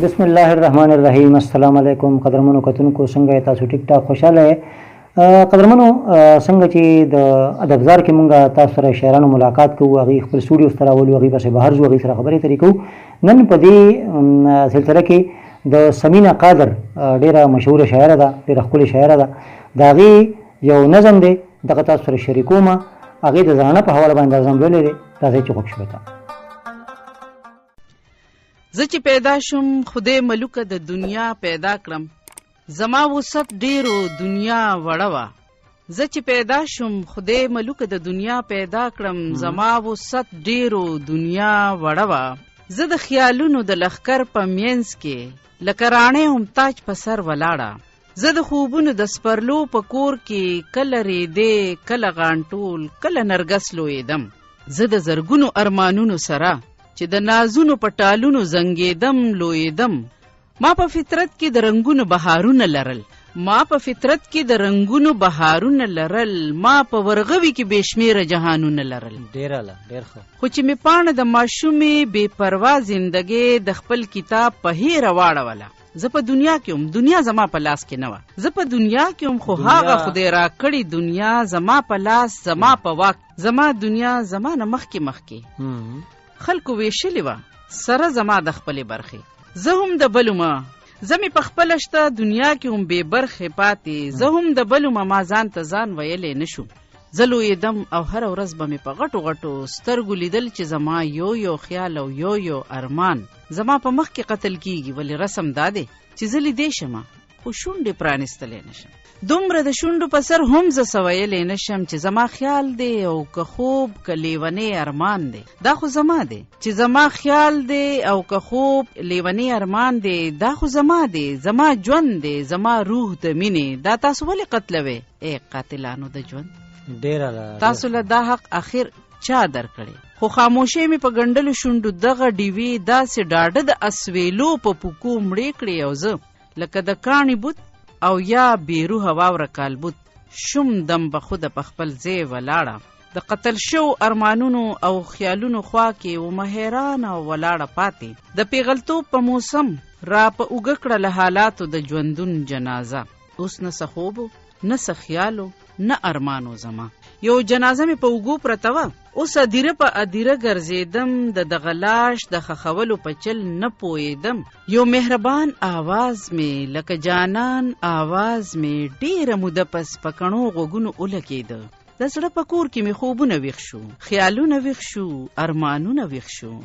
بسم الله الرحمن الرحیم. السلام علیکم قدرمنو کتونکو، څنګه تاسو ټیک ټاک خوشاله یې؟ قدرمنو څنګه چې د ادبزار کې مونږ تاسو سره شاعرانو ملاقات کوو، هغې خپل سټوډیو ته راولو، هغې پسې بهر ځو، هغې سره خبرې اترې کوو. نن په دې سلسله کې د سمینا قادر ډېره مشهوره شاعره ده، ډېره ښکلې شاعره ده. د هغې یو نظم دی، دغه تاسو سره شریکوم. هغې د زنانه په حواله باندې نظم لولی دی. راځئ چې خوښ شوی ته. زه چې پیدا شم خدای ملوکه د دنیا پیدا کړم، زما وسط ډیرو دنیا وړه وه. زه چې پیدا شم خدای ملوکه د دنیا پیدا کړم، زما وسط ډیرو دنیا وړه وه. زه د خیالونو د لښکر په مینځ کې لکه راڼۍ هم تاج په سر ولاړه. زه د خوبونو د سپرلو په کور کې کله ریدې، کله غانټول، کله نرګس لویدم. زه د زرګونو ارمانونو سره چې د نازونو په ټالونو زنګېدم لویدم. ما په فطرت کې د رنګونو بهارونه لرل، ما په فطرت کې د رنګونو بهارونه لرل، ما په ورغوي کې بې شمېره جهانونه لرل. ډېر ښه. خو چې مې پاڼه د ماشومې بې پروا زندګۍ د خپل کتاب په هیره واړوله. زه په دنیا کې هم، دنیا زما په لاس کې نه وه. زه په دنیا کې هم، خو هغه خدای را کړې دنیا زما په لاس، زما په واک. زما دنیا زما نه مخکې خلکو ویشلی وه سره زما د خپلې برخې. زه هم د بلو ما، زه مې په خپله شته دنیا کې هم بې برخې پاتې. زه هم د بلو ما ځان ته ځان ویلی نه شو. زه لویېدم او هره ورځ به مې په غټو غټو سترګو لیدل چې زما یو خیال او یو ارمان زما په مخ کې قتل کیږي. ولې رسم دا دی چې زه لیدې شمه خو شونډې پرانیستلی نشم. دومره د شونډو په سر هم زه څه ویلی نشم چې زما خیال دی او که خوب که لیونی ارمان دی. دا خو زما دی چې زما خیال دی او که خوب لیونی ارمان دی. دا خو زما دی، زما ژوند دی، زما روح د مینې. دا تاسو ولې قتلوئ ای قاتلانو د ژوند؟ تاسو له دا حق اخر چا در کړی؟ خو خاموشۍ مې په ګنډلو شونډو دغه ډیوې داسې ډاډه د اسویلو په پوکو مړې کړې، او زه لکه د کاڼي بوت او یا بیروحه واوره کالبوت شم دم به خوده په خپل ځای ولاړه. د قتل شو ارمانونو او خیالونو خوا کې ومه حیرانه ولاړه پاتې. د پیغلتوب په موسم را په اوږه کړه له حالاتو د ژوندون جنازه. اوس نه څه خوب نه څه خیالو نه ارمانو زما. یو جنازه مې په اوږو پرته وه، اوس ادیره په ادیره ګرځېدم. د دغه لاش د خښولو په چل نه پوهېدم. یو مهربان آواز مې لکه جانان آواز مې ډېره موده پس په کڼو غوږونو ولګېده. د زړه په کور کې مې خوبونه ویښ شو، خیالونه ویښ شو، ارمانونه ویښ شو.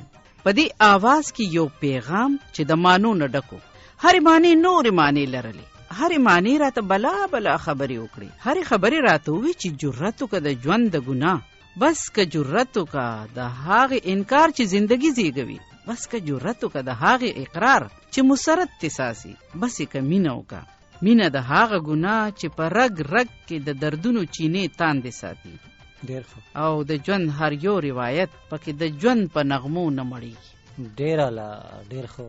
په دې آواز کې یو پیغام چې د مانو نه ډکو. هرې معنی نورې معنی لرلې، هرې معنی راته بلا خبرې وکړې. هرې خبرې راته ووی چې جرأت وکړه د ژوند د ګناه، بس که جرأت وکړه د هغې انکار چې زندگی زیږوي، بس که جرأت وکړه د هغې اقرار چې مسرت تی ساسي، بس که مینه وکړه. مینه د هغه ګناه چې په رګ رګ کې د دردونو چینې تاندې ساتي. او د ژوند هر یو روایت پکې د ژوند په نغمو نه مړېږي. ډېر ښه.